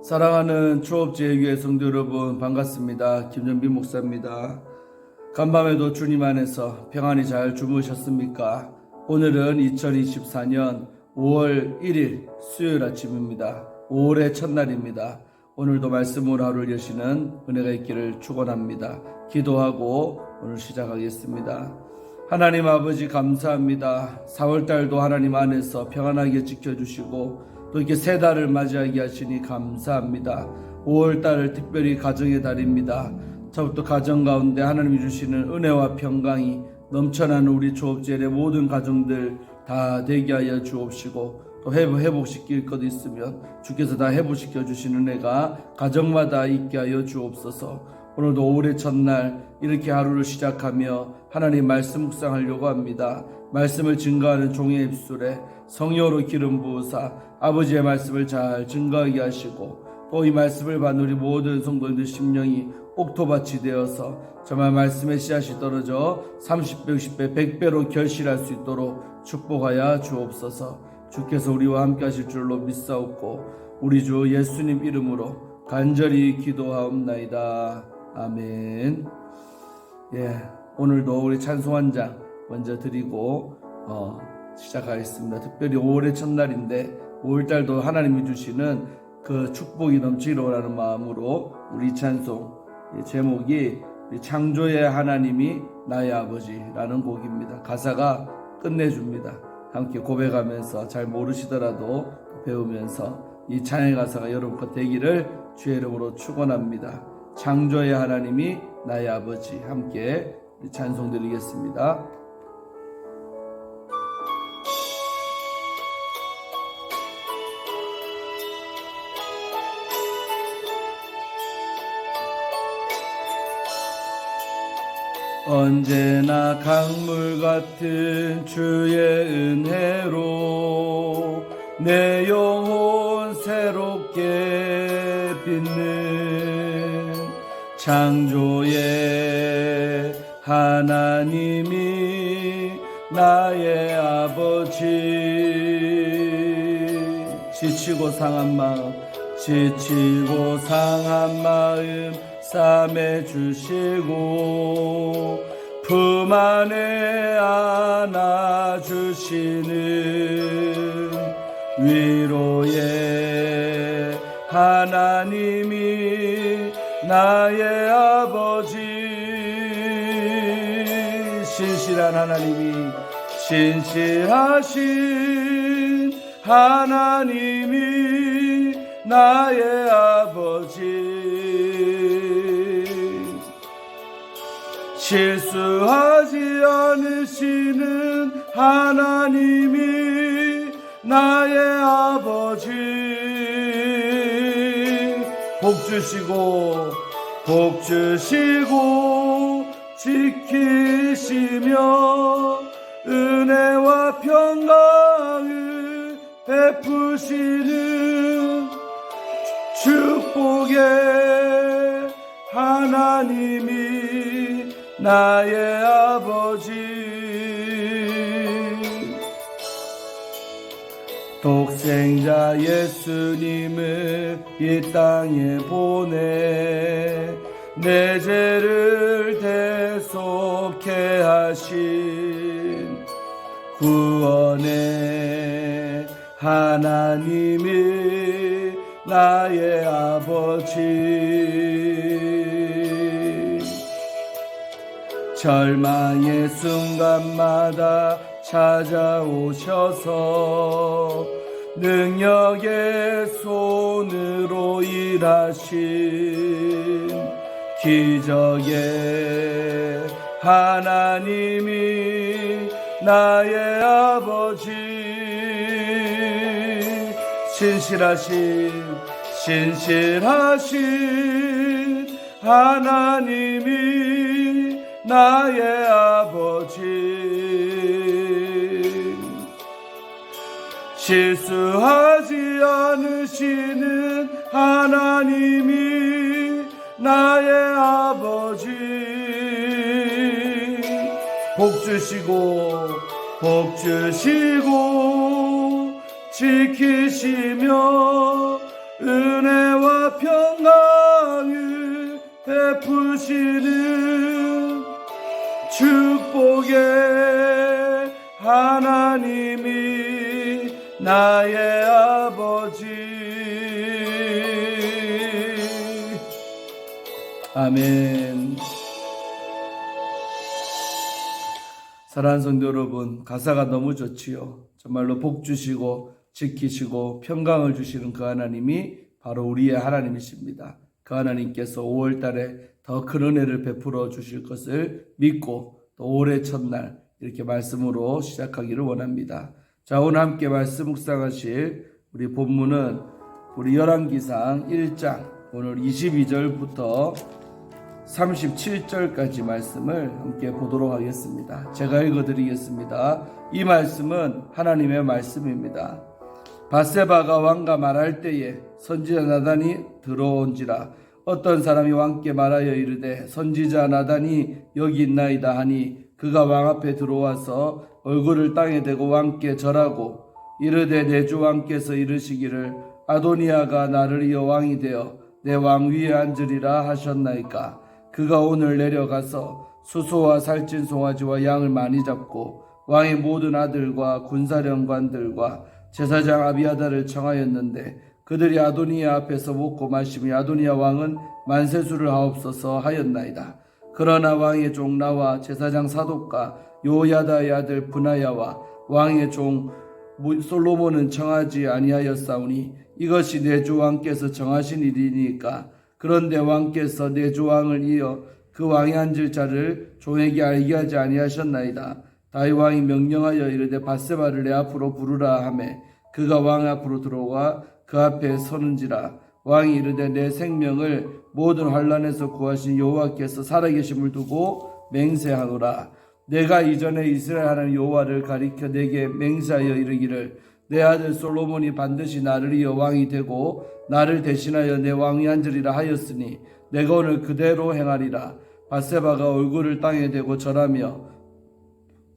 사랑하는 초업제교회 성도 여러분, 반갑습니다. 김정빈 목사입니다. 간밤에도 주님 안에서 평안히 잘 주무셨습니까? 오늘은 2024년 5월 1일 수요일 아침입니다. 5월의 첫날입니다. 오늘도 말씀으로 하루를 여시는 은혜가 있기를 축원합니다. 기도하고 오늘 시작하겠습니다. 하나님 아버지 감사합니다. 4월달도 하나님 안에서 평안하게 지켜주시고 또 이렇게 새 달을 맞이하게 하시니 감사합니다. 5월달을 특별히 가정의 달입니다. 저부터 가정 가운데 하나님이 주시는 은혜와 평강이 넘쳐나는 우리 조업젤의 모든 가정들 다 되게 하여 주옵시고 또 회복시킬 것 있으면 주께서 다 회복시켜 주시는 은혜가 가정마다 있게 하여 주옵소서. 오늘도 5월의 첫날 이렇게 하루를 시작하며 하나님 말씀 묵상하려고 합니다. 말씀을 증거하는 종의 입술에 성령으로 기름 부으사 아버지의 말씀을 잘 증거하게 하시고 또 이 말씀을 받는 우리 모든 성도님들 심령이 옥토밭이 되어서 정말 말씀의 씨앗이 떨어져 30배, 60배, 100배로 결실할 수 있도록 축복하여 주옵소서. 주께서 우리와 함께 하실 줄로 믿사옵고 우리 주 예수님 이름으로 간절히 기도하옵나이다. 아멘. 오늘도 우리 찬송 한 장 먼저 드리고 시작하겠습니다. 특별히 5월의 첫날인데 5월달도 하나님이 주시는 그 축복이 넘치기를 원하는 마음으로 우리 찬송 제목이 창조의 하나님이 나의 아버지라는 곡입니다. 가사가 끝내줍니다. 함께 고백하면서 잘 모르시더라도 배우면서 이 찬양의 가사가 여러분 것 되기를 주의 이름으로 축원합니다. 창조의 하나님이 나의 아버지, 함께 찬송 드리겠습니다. 언제나 강물 같은 주의 은혜로 내 영혼 새롭게 빛는 창조의 하나님이 나의 아버지. 지치고 상한 마음 싸매 주시고 품 안에 안아 주시는 위로의 하나님이 나의 아버지. 신실하신 하나님이 나의 아버지. 실수하지 않으시는 하나님이 나의 아버지. 복 주시고 지키시며 은혜와 평강을 베푸시는 축복의 하나님이 나의 아버지. 독생자 예수님을 이 땅에 보내 내 죄를 대속케 하신 구원의 하나님이 나의 아버지. 절망의 순간마다 찾아오셔서 능력의 손으로 일하신 기적의 하나님이 나의 아버지. 신실하신 하나님이 나의 아버지. 실수하지 않으시는 하나님이 나의 아버지. 복 주시고 지키시며 은혜와 평강을 베푸시는 축복의 하나님이 나의 아버지. 아멘. 사랑하는 성도 여러분, 가사가 너무 좋지요. 정말로 복 주시고 지키시고 평강을 주시는 그 하나님이 바로 우리의 하나님이십니다. 그 하나님께서 5월 달에 더 큰 은혜를 베풀어 주실 것을 믿고 또 올해 첫날 이렇게 말씀으로 시작하기를 원합니다. 자, 오늘 함께 말씀 묵상하실 우리 본문은 우리 열왕기상 1장 오늘 22절부터 37절까지 말씀을 함께 보도록 하겠습니다. 제가 읽어드리겠습니다. 이 말씀은 하나님의 말씀입니다. 밧세바가 왕과 말할 때에 선지자 나단이 들어온지라. 어떤 사람이 왕께 말하여 이르되 선지자 나단이 여기 있나이다 하니 그가 왕 앞에 들어와서 얼굴을 땅에 대고 왕께 절하고 이르되 내 주 왕께서 이르시기를 아도니아가 나를 이어 왕이 되어 내 왕 위에 앉으리라 하셨나이까. 그가 오늘 내려가서 수소와 살찐 송아지와 양을 많이 잡고 왕의 모든 아들과 군사령관들과 제사장 아비아다를 청하였는데 그들이 아도니아 앞에서 먹고 마시며 아도니아 왕은 만세수를 하옵소서 하였나이다. 그러나 왕의 종 나와 제사장 사독과 요야다의 아들 브나야와 왕의 종 솔로몬은 청하지 아니하였사오니 이것이 내 주 왕께서 정하신 일이니까. 그런데 왕께서 내 주 왕을 이어 그 왕이 앉을 자를 종에게 알게 하지 아니하셨나이다. 다윗 왕이 명령하여 이르되 밧세바를 내 앞으로 부르라 하매 그가 왕 앞으로 들어와 그 앞에 서는지라. 왕이 이르되 내 생명을 모든 환난에서 구하신 여호와께서 살아계심을 두고 맹세하노라. 내가 이전에 이스라엘 하나님 여호와를 가리켜 내게 맹세하여 이르기를 내 아들 솔로몬이 반드시 나를 이어 왕이 되고 나를 대신하여 내 왕위 앉으리라 하였으니 내가 오늘 그대로 행하리라. 밧세바가 얼굴을 땅에 대고 절하며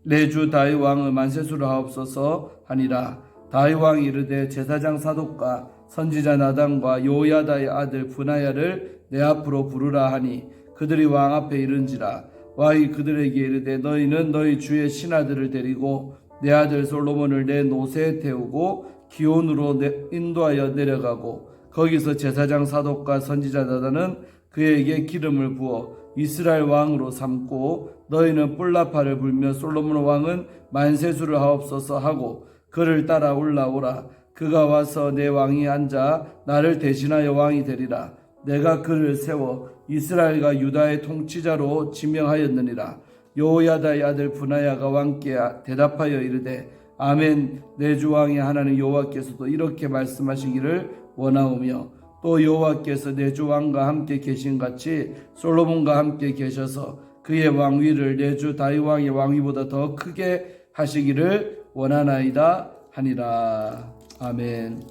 내 주 다윗 왕의 만세수를 하옵소서 하니라. 다윗 왕이 이르되 제사장 사독과 선지자 나단과 요야다의 아들 브나야를 내 앞으로 부르라 하니 그들이 왕 앞에 이른지라. 왕이 그들에게 이르되 너희는 너희 주의 신하들을 데리고 내 아들 솔로몬을 내 노새에 태우고 기온으로 인도하여 내려가고 거기서 제사장 사독과 선지자 나단은 그에게 기름을 부어 이스라엘 왕으로 삼고 너희는 뿔나파를 불며 솔로몬 왕은 만세수를 하옵소서 하고 그를 따라 올라오라. 그가 와서 내 왕이 앉아 나를 대신하여 왕이 되리라. 내가 그를 세워 이스라엘과 유다의 통치자로 지명하였느니라. 여호야다의 아들 브나야가 왕께 대답하여 이르되 아멘. 내 주 왕의 하나님 여호와께서도 이렇게 말씀하시기를 원하오며 또 여호와께서 내 주 왕과 함께 계신 같이 솔로몬과 함께 계셔서 그의 왕위를 내 주 다윗 왕의 왕위보다 더 크게 하시기를 원하나이다 하니라. 아멘.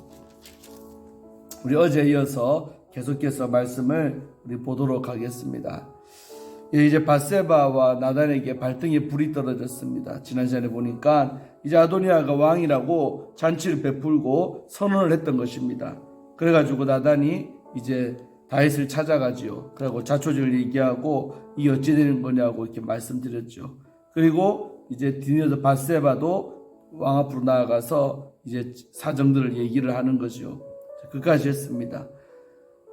우리 어제 이어서 계속해서 말씀을 우리 보도록 하겠습니다. 이제 밧세바와 나단에게 발등에 불이 떨어졌습니다. 지난 시간에 보니까 이제 아도니아가 왕이라고 잔치를 베풀고 선언을 했던 것입니다. 그래가지고 나단이 이제 다윗을 찾아가지요. 그리고 자초지를 얘기하고 이게 어찌 되는 거냐고 이렇게 말씀드렸죠. 그리고 이제 뒤에서 밧세바도 왕 앞으로 나아가서 이제 사정들을 얘기를 하는 거죠. 그까지 했습니다.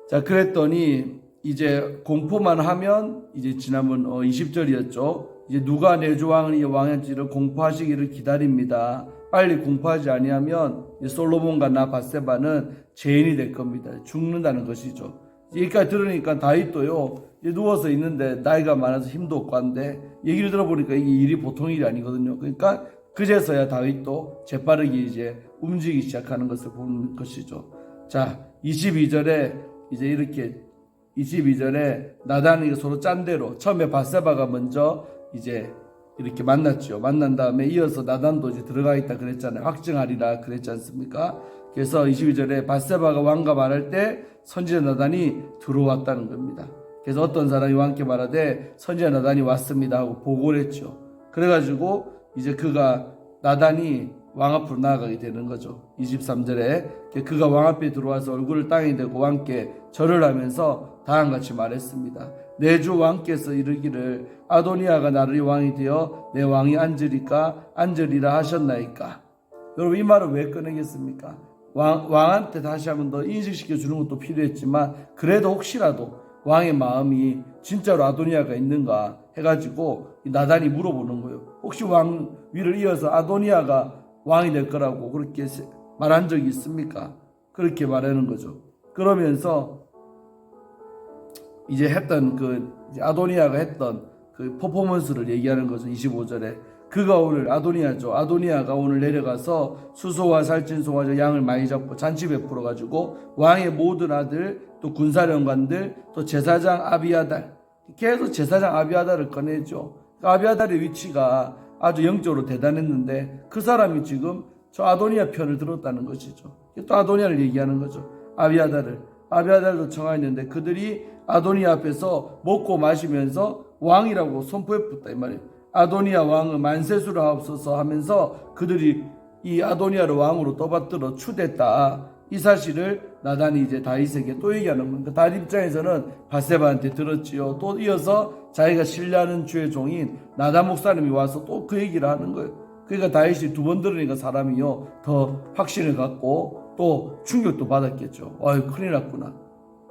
자, 그랬더니 이제 공포만 하면 이제 지난번 20절이었죠. 이제 누가 내 주 왕을 왕한지를 공포하시기를 기다립니다. 빨리 공포하지 아니하면 솔로몬과 나 밧세바는 죄인이 될 겁니다. 죽는다는 것이죠. 여기까지 들으니까 다윗도요. 누워서 있는데 나이가 많아서 힘도 없고 한데 얘기를 들어보니까 이게 일이 보통 일이 아니거든요. 그러니까 그제서야 다윗도 재빠르게 이제 움직이기 시작하는 것을 보는 것이죠. 자, 22절에 이제 이렇게 22절에 나단이 서로 짠 대로 처음에 밧세바가 먼저 이제 이렇게 만났죠. 만난 다음에 이어서 나단도 이제 들어가 있다 그랬잖아요. 확증하리라 그랬지 않습니까? 그래서 22절에 밧세바가 왕과 말할 때 선지자 나단이 들어왔다는 겁니다. 그래서 어떤 사람이 왕께 말하되 선지자 나단이 왔습니다 하고 보고를 했죠. 그래가지고 이제 그가 나단이 왕 앞으로 나아가게 되는 거죠. 23절에 그가 왕 앞에 들어와서 얼굴을 땅에 대고 왕께 절을 하면서 다음과 같이 말했습니다. 내 주 왕께서 이르기를 아도니아가 나를 왕이 되어 내 왕이 앉으리라 하셨나이까. 여러분 이 말을 왜 꺼내겠습니까? 왕한테 다시 한번 더 인식시켜 주는 것도 필요했지만 그래도 혹시라도 왕의 마음이 진짜로 아도니아가 있는가 해가지고 나단이 물어보는 거예요. 혹시 왕 위를 이어서 아도니아가 왕이 될 거라고 그렇게 말한 적이 있습니까? 그렇게 말하는 거죠. 그러면서 이제 아도니아가 했던 그 퍼포먼스를 얘기하는 거죠. 25절에 그가 오늘 아도니아가 오늘 내려가서 수소와 살찐소와 양을 많이 잡고 잔치 베풀어 가지고 왕의 모든 아들 또 군사령관들 또 제사장 아비아달 계속 제사장 아비아달을 꺼내죠. 아비아달의 위치가 아주 영적으로 대단했는데 그 사람이 지금 저 아도니아 편을 들었다는 것이죠. 또 아도니아를 얘기하는 거죠. 아비아달도 청하였는데 그들이 아도니아 앞에서 먹고 마시면서 왕이라고 선포했다 이 말이에요. 아도니아 왕은 만세수를 하옵소서 하면서 그들이 이 아도니아를 왕으로 떠받들어 추댔다. 이 사실을 나단이 이제 다윗에게 또 얘기하는 겁니다. 다윗 입장에서는 밧세바한테 들었지요. 또 이어서 자기가 신뢰하는 주의 종인 나단 목사님이 와서 또 그 얘기를 하는 거예요. 그러니까 다윗이 두 번 들으니까 사람이요 더 확신을 갖고 또 충격도 받았겠죠. 아유 큰일 났구나.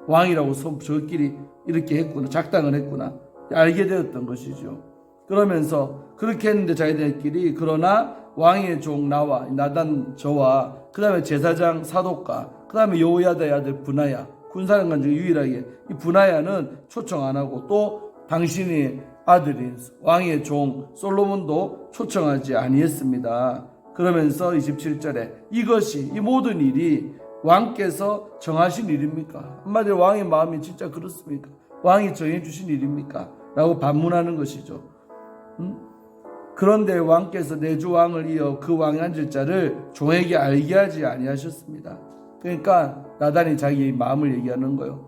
왕이라고 저끼리 이렇게 했구나. 작당을 했구나. 알게 되었던 것이죠. 그러면서 그렇게 했는데 자기들끼리 그러나 왕의 종 나와 나단 저와 그 다음에 제사장 사독과 그 다음에 여호야다의 아들 분하야 군사령관 중에 유일하게 이 분하야는 초청 안 하고 또 당신의 아들인 왕의 종 솔로몬도 초청하지 아니했습니다. 그러면서 27절에 이것이 이 모든 일이 왕께서 정하신 일입니까? 한마디로 왕의 마음이 진짜 그렇습니까? 왕이 정해주신 일입니까? 라고 반문하는 것이죠. 그런데 왕께서 내 주 왕을 이어 그 왕이 앉을 자를 종에게 알게 하지 아니하셨습니다. 그러니까 나단이 자기 마음을 얘기하는 거예요.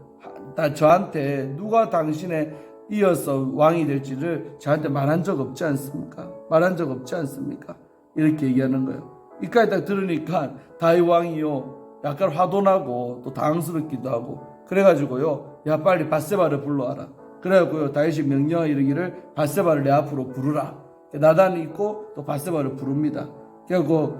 저한테 누가 당신에 이어서 왕이 될지를 저한테 말한 적 없지 않습니까? 말한 적 없지 않습니까? 이렇게 얘기하는 거예요. 이까지 딱 들으니까 다윗 왕이요 약간 화도 나고 또 당황스럽기도 하고 그래가지고요 야 빨리 밧세바를 불러와라. 그래갖고요 다윗이 명령하 이르기를 밧세바를 내 앞으로 부르라. 나단이 있고 또 밧세바를 부릅니다. 그래갖고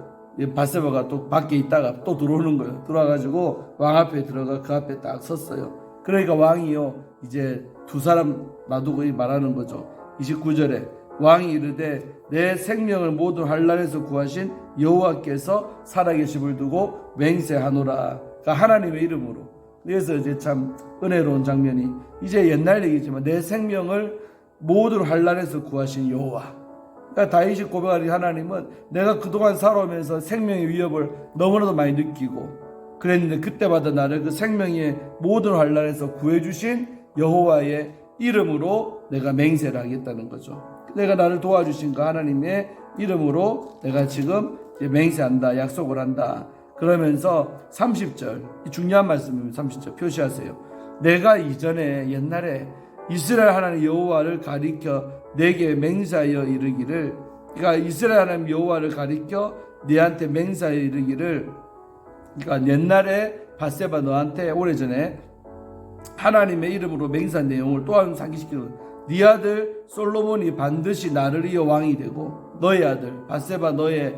밧세바가 또 밖에 있다가 또 들어오는 거예요. 들어와가지고 왕 앞에 들어가 그 앞에 딱 섰어요. 그러니까 왕이요 이제 두 사람 놔두고 말하는 거죠. 29절에 왕이 이르되 내 생명을 모든 환난에서 구하신 여호와께서 살아계심을 두고 맹세하노라. 그러니까 하나님의 이름으로. 그래서 이제 참 은혜로운 장면이 이제 옛날 얘기지만 내 생명을 모든 환난에서 구하신 여호와. 그러니까 다윗이 고백하는 하나님은 내가 그동안 살아오면서 생명의 위협을 너무나도 많이 느끼고 그랬는데 그때마다 나를 그 생명의 모든 환난에서 구해주신 여호와의 이름으로 내가 맹세를 하겠다는 거죠. 내가 나를 도와주신 그 하나님의 이름으로 내가 지금 맹세한다, 약속을 한다. 그러면서 30절, 중요한 말씀입니다. 30절 표시하세요. 내가 이전에 옛날에 이스라엘 하나님 여호와를 가리켜 내게 맹세하여 이르기를, 그러니까 이스라엘 하나님 여호와를 가리켜 네한테 맹세하여 이르기를, 그러니까 옛날에 밧세바 너한테 오래전에 하나님의 이름으로 맹세한 내용을 또 한 번 상기시키는 네 아들 솔로몬이 반드시 나를 이어 왕이 되고 너의 아들 밧세바 너의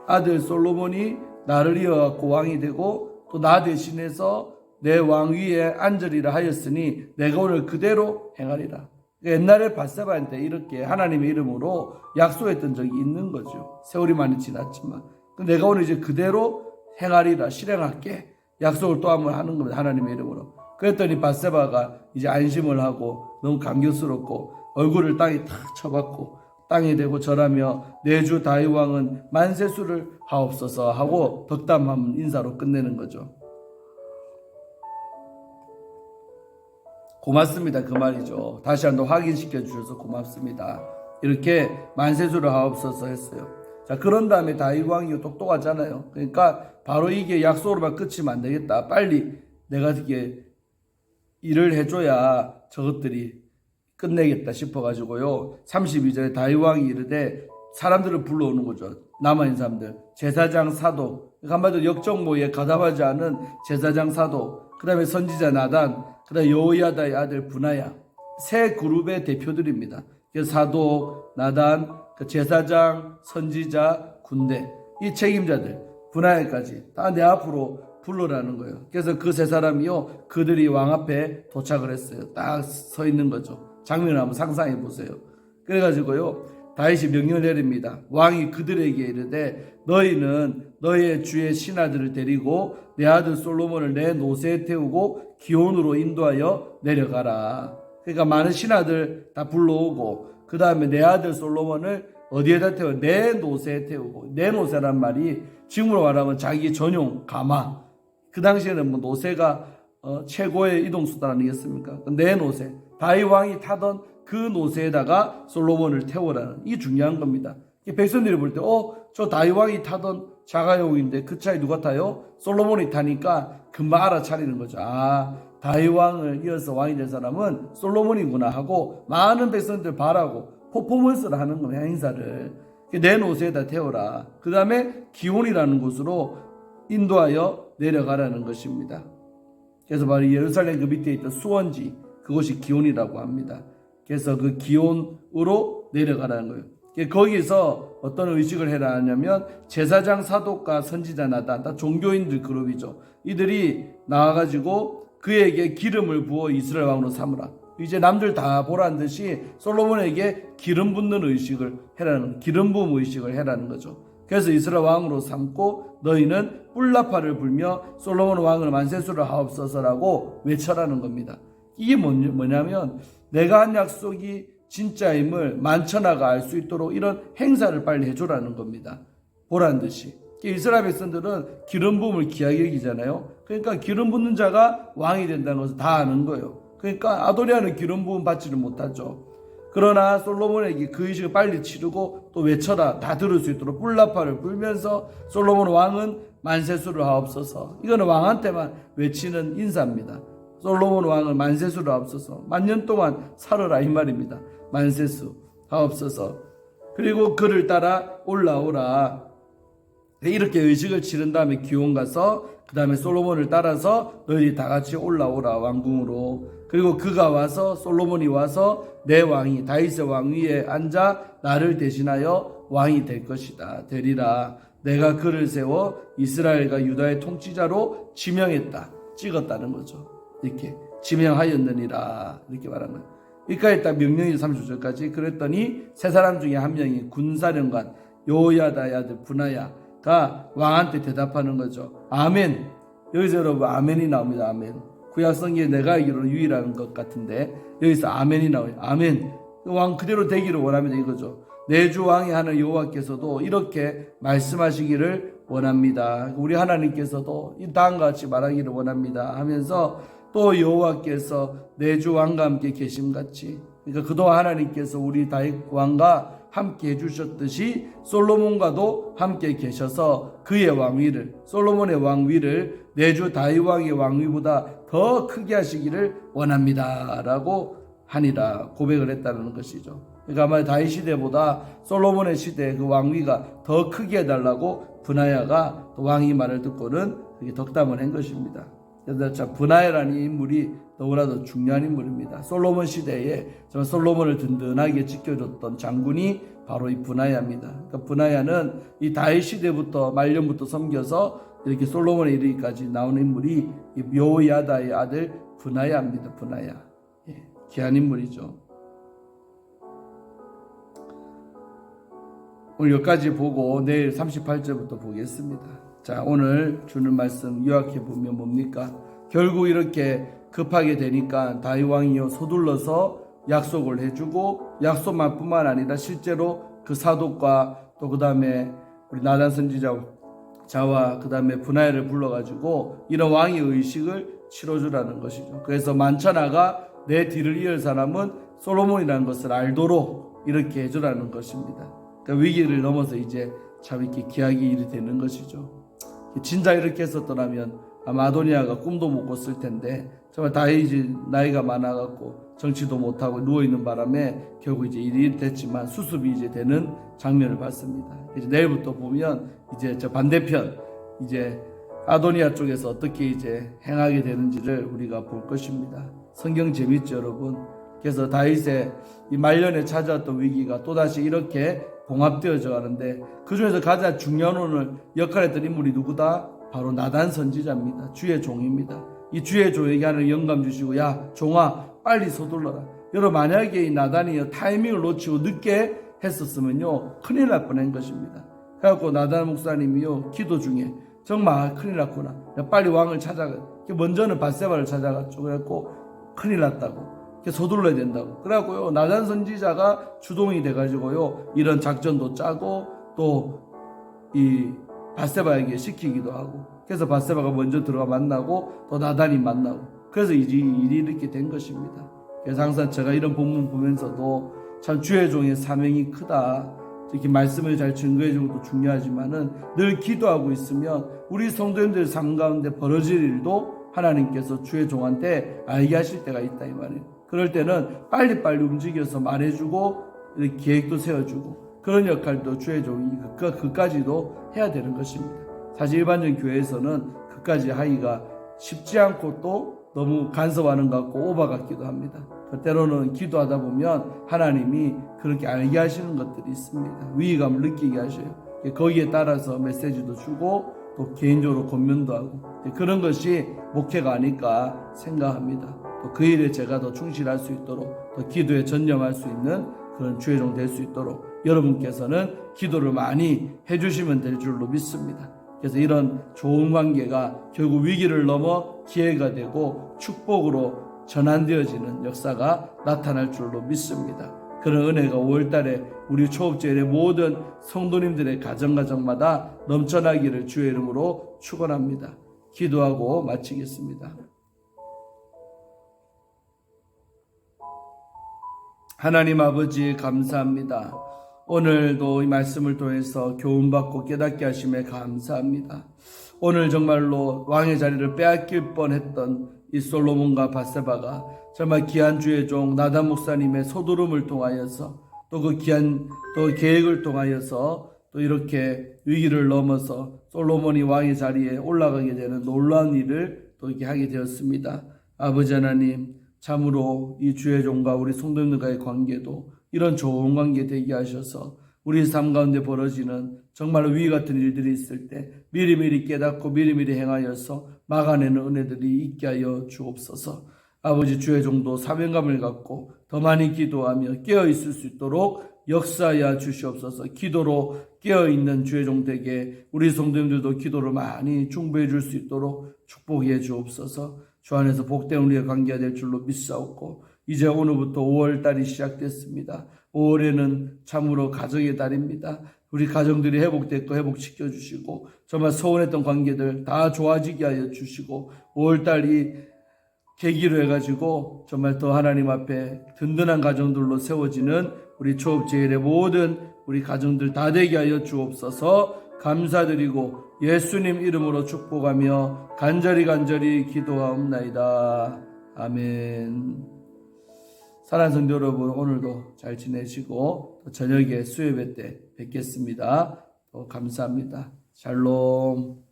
아들 솔로몬이 나를 이어갖고 왕이 되고 또 나 대신해서 내 왕 위에 앉으리라 하였으니 내가 오늘 그대로 행하리라. 옛날에 밧세바한테 이렇게 하나님의 이름으로 약속했던 적이 있는 거죠. 세월이 많이 지났지만 내가 오늘 이제 그대로 행하리라, 실행할게, 약속을 또 한번 하는 겁니다. 하나님의 이름으로. 그랬더니 밧세바가 이제 안심을 하고 너무 감격스럽고 얼굴을 땅에 탁 쳐박고 땅에 대고 절하며 내 주 다윗 왕은 만세수를 하옵소서 하고 덕담한 인사로 끝내는 거죠. 고맙습니다. 그 말이죠. 다시 한번 확인시켜 주셔서 고맙습니다. 이렇게 만세수를 하옵소서 했어요. 자, 그런 다음에 다윗 왕이 똑똑하잖아요. 그러니까 바로 이게 약속으로만 끝이면 안 되겠다. 빨리 내가 이게 일을 해줘야 저것들이 끝내겠다 싶어가지고요. 32절에 다윗 왕이 이르되 사람들을 불러오는 거죠. 남아있는 사람들. 제사장 사도, 한마디로 역정모에 가담하지 않은 제사장 사도, 그 다음에 선지자 나단, 그 다음에 여호야다의 아들 분하야. 세 그룹의 대표들입니다. 그래서 사도, 나단, 제사장, 선지자, 군대. 이 책임자들, 분하야까지 다 내 앞으로 불러라는 거예요. 그래서 그 세 사람이요, 그들이 왕 앞에 도착을 했어요. 딱 서 있는 거죠. 장면을 한번 상상해 보세요. 그래가지고요, 다윗이 명령을 내립니다. 왕이 그들에게 이르되 너희는 너희의 주의 신하들을 데리고 내 아들 솔로몬을 내 노새에 태우고 기온으로 인도하여 내려가라. 그러니까 많은 신하들 다 불러오고 그 다음에 내 아들 솔로몬을 어디에다 태워? 내 노새에 태우고. 내 노새란 말이 지금으로 말하면 자기 전용 가마. 그 당시에는 뭐 노새가 최고의 이동수단 아니겠습니까? 내 노새. 다윗 왕이 타던 그 노새에다가 솔로몬을 태우라는, 이 중요한 겁니다. 백성들이 볼 때 저 다윗 왕이 타던 자가용인데 그 차에 누가 타요? 솔로몬이 타니까 금방 알아차리는 거죠. 아, 다윗 왕을 이어서 왕이 된 사람은 솔로몬이구나 하고 많은 백성들 바라고 퍼포먼스를 하는 거예요. 행사를. 내 노새에다 태워라. 그 다음에 기온이라는 곳으로 인도하여 내려가라는 것입니다. 그래서 바로 예루살렘 그 밑에 있던 수원지, 그곳이 기온이라고 합니다. 그래서 그 기온으로 내려가라는 거예요. 거기서 어떤 의식을 해라 하냐면 제사장 사독과 선지자 나단, 다 종교인들 그룹이죠. 이들이 나와가지고 그에게 기름을 부어 이스라엘 왕으로 삼으라. 이제 남들 다 보란 듯이 솔로몬에게 기름 붓는 의식을 해라는, 기름 부음 의식을 해라는 거죠. 그래서 이스라엘 왕으로 삼고 너희는 뿔나파를 불며 솔로몬 왕을 만세수를 하옵소서라고 외쳐라는 겁니다. 이게 뭐냐면 내가 한 약속이 진짜임을 만천하가 알 수 있도록 이런 행사를 빨리 해줘라는 겁니다. 보란 듯이. 이스라엘 백성들은 기름 부음을 귀하게 여기잖아요. 그러니까 기름 붓는 자가 왕이 된다는 것을 다 아는 거예요. 그러니까 아도니아는 기름 부음 받지를 못하죠. 그러나 솔로몬에게 그 의식을 빨리 치르고 또 외쳐라, 다 들을 수 있도록 뿔나파를 불면서 솔로몬 왕은 만세수를 하옵소서. 이거는 왕한테만 외치는 인사입니다. 솔로몬 왕을 만세수를 하옵소서. 만년 동안 살으라 이 말입니다. 만세수 하옵소서. 그리고 그를 따라 올라오라. 이렇게 의식을 치른 다음에 기온 가서 그 다음에 솔로몬을 따라서 너희들이 다 같이 올라오라 왕궁으로. 그리고 그가 와서 솔로몬이 와서 내 왕이 다윗의 왕 위에 앉아 나를 대신하여 왕이 될 것이다. 되리라. 내가 그를 세워 이스라엘과 유다의 통치자로 지명했다. 찍었다는 거죠. 이렇게 지명하였느니라 이렇게 말한 거예요. 여기까지 딱 명령이 30절까지. 그랬더니 세 사람 중에 한 명이 군사령관 여호야다의 아들 분하야가 왕한테 대답하는 거죠. 아멘. 여기서 여러분 아멘이 나옵니다. 아멘. 구약성경에 내가 알기로는 유일한 것 같은데 여기서 아멘이 나와요. 아멘. 왕 그대로 되기를 원합니다. 이거죠. 내 주 왕이 하는 여호와께서도 이렇게 말씀하시기를 원합니다. 우리 하나님께서도 이 다음과 같이 말하기를 원합니다 하면서 또 여호와께서 내 주 왕과 함께 계심같이, 그러니까 그동안 하나님께서 우리 다윗 왕과 함께 해주셨듯이 솔로몬과도 함께 계셔서 그의 왕위를, 솔로몬의 왕위를 내 주 다윗 왕의 왕위보다 더 크게 하시기를 원합니다 라고 하니라 고백을 했다는 것이죠. 그러니까 아마 다윗 시대보다 솔로몬의 시대 그 왕위가 더 크게 해달라고 분하야가 왕의 말을 듣고는 그렇게 덕담을 한 것입니다. 그래서 분하야라는 인물이 너무나도 중요한 인물입니다. 솔로몬 시대에 정말 솔로몬을 든든하게 지켜줬던 장군이 바로 이 분하야입니다. 그러니까 분하야는 이 다윗 시대부터 말년부터 섬겨서 이렇게 솔로몬에 이르기까지 나오는 인물이 이 여호야다의 아들 분하야입니다. 분하야. 귀한 인물이죠. 오늘 여기까지 보고 내일 38절부터 보겠습니다. 자, 오늘 주는 말씀 요약해 보면 뭡니까? 결국 이렇게 급하게 되니까 다윗 왕이요 서둘러서 약속을 해주고 약속만뿐만 아니라 실제로 그 사독과 또 그 다음에 우리 나단 선지자와 그 다음에 분하야를 불러가지고 이런 왕의 의식을 치러주라는 것이죠. 그래서 만천하가 내 뒤를 이을 사람은 솔로몬이라는 것을 알도록 이렇게 해주라는 것입니다. 그러니까 위기를 넘어서 이제 참 이렇게 귀하게 일이 되는 것이죠. 진짜 이렇게 했었더라면 아마 아도니아가 꿈도 못 꿨을 텐데 정말 다윗이 나이가 많아갖고 정치도 못하고 누워있는 바람에 결국 이제 일이 됐지만 수습이 이제 되는 장면을 봤습니다. 이제 내일부터 보면 이제 저 반대편 이제 아도니아 쪽에서 어떻게 이제 행하게 되는지를 우리가 볼 것입니다. 성경 재밌죠, 여러분? 그래서 다윗의 이 말년에 찾아왔던 위기가 또다시 이렇게 봉합되어져 가는데 그 중에서 가장 중요한 오늘 역할했던 인물이 누구다? 바로 나단 선지자입니다. 주의 종입니다. 이 주의 종에게 하는 영감 주시고 야 종아 빨리 서둘러라. 여러분 만약에 이 나단이 타이밍을 놓치고 늦게 했었으면요 큰일 날 뻔한 것입니다. 그래갖고 나단 목사님이요 기도 중에 정말 큰일 났구나. 야, 빨리 왕을 찾아가. 먼저는 밧세바를 찾아갔죠. 그래갖고 큰일 났다고. 서둘러야 된다고. 그래갖고요 나단 선지자가 주동이 돼가지고요 이런 작전도 짜고 또 이 밧세바에게 시키기도 하고. 그래서 밧세바가 먼저 들어가 만나고 또 나단이 만나고. 그래서 이 일이 이렇게 된 것입니다. 그래서 항상 제가 이런 본문 보면서도 참 주의 종의 사명이 크다. 이렇게 말씀을 잘 증거해 주는 것도 중요하지만은 늘 기도하고 있으면 우리 성도님들 삶 가운데 벌어질 일도 하나님께서 주의 종한테 알게 하실 때가 있다 이 말이에요. 그럴 때는 빨리빨리 움직여서 말해주고 이렇게 계획도 세워주고 그런 역할도 주의 종이 그까지도 해야 되는 것입니다. 사실 일반적인 교회에서는 그까지 하기가 쉽지 않고 또 너무 간섭하는 것 같고 오바 같기도 합니다. 때로는 기도하다 보면 하나님이 그렇게 알게 하시는 것들이 있습니다. 위기감을 느끼게 하셔요. 거기에 따라서 메시지도 주고 또 개인적으로 권면도 하고 그런 것이 목회가 아닐까 생각합니다. 또 그 일에 제가 더 충실할 수 있도록 더 기도에 전념할 수 있는 그런 주의 종 될 수 있도록 여러분께서는 기도를 많이 해주시면 될 줄로 믿습니다. 그래서 이런 좋은 관계가 결국 위기를 넘어 기회가 되고 축복으로 전환되어지는 역사가 나타날 줄로 믿습니다. 그런 은혜가 5월달에 우리 초업제일의 모든 성도님들의 가정마다 넘쳐나기를 주의 이름으로 축원합니다. 기도하고 마치겠습니다. 하나님 아버지 감사합니다. 오늘도 이 말씀을 통해서 교훈받고 깨닫게 하심에 감사합니다. 오늘 정말로 왕의 자리를 빼앗길 뻔했던 이 솔로몬과 밧세바가 정말 귀한 주의 종 나단 목사님의 소두름을 통하여서 또 그 귀한 또 계획을 통하여서 또 이렇게 위기를 넘어서 솔로몬이 왕의 자리에 올라가게 되는 놀라운 일을 또 이렇게 하게 되었습니다. 아버지 하나님 참으로 이 주의 종과 우리 성도님들과의 관계도 이런 좋은 관계 되게 하셔서 우리 삶 가운데 벌어지는 정말 위기 같은 일들이 있을 때 미리미리 깨닫고 미리미리 행하여서 막아내는 은혜들이 있게 하여 주옵소서. 아버지 주의 종도 사명감을 갖고 더 많이 기도하며 깨어있을 수 있도록 역사하여 주시옵소서. 기도로 깨어있는 주의 종되게 우리 성도님들도 기도를 많이 충분해 줄 수 있도록 축복해 주옵소서. 주 안에서 복된 우리의 관계가 될 줄로 믿사옵고 이제 오늘부터 5월달이 시작됐습니다. 5월에는 참으로 가정의 달입니다. 우리 가정들이 회복됐고 회복시켜 주시고 정말 소원했던 관계들 다 좋아지게 하여 주시고 5월달이 계기로 해가지고 정말 더 하나님 앞에 든든한 가정들로 세워지는 우리 초업제일의 모든 우리 가정들 다 되게 하여 주옵소서. 감사드리고 예수님 이름으로 축복하며 간절히 기도하옵나이다. 아멘. 사랑하는 성도 여러분, 오늘도 잘 지내시고 저녁에 수요예배 때 뵙겠습니다. 감사합니다. 샬롬.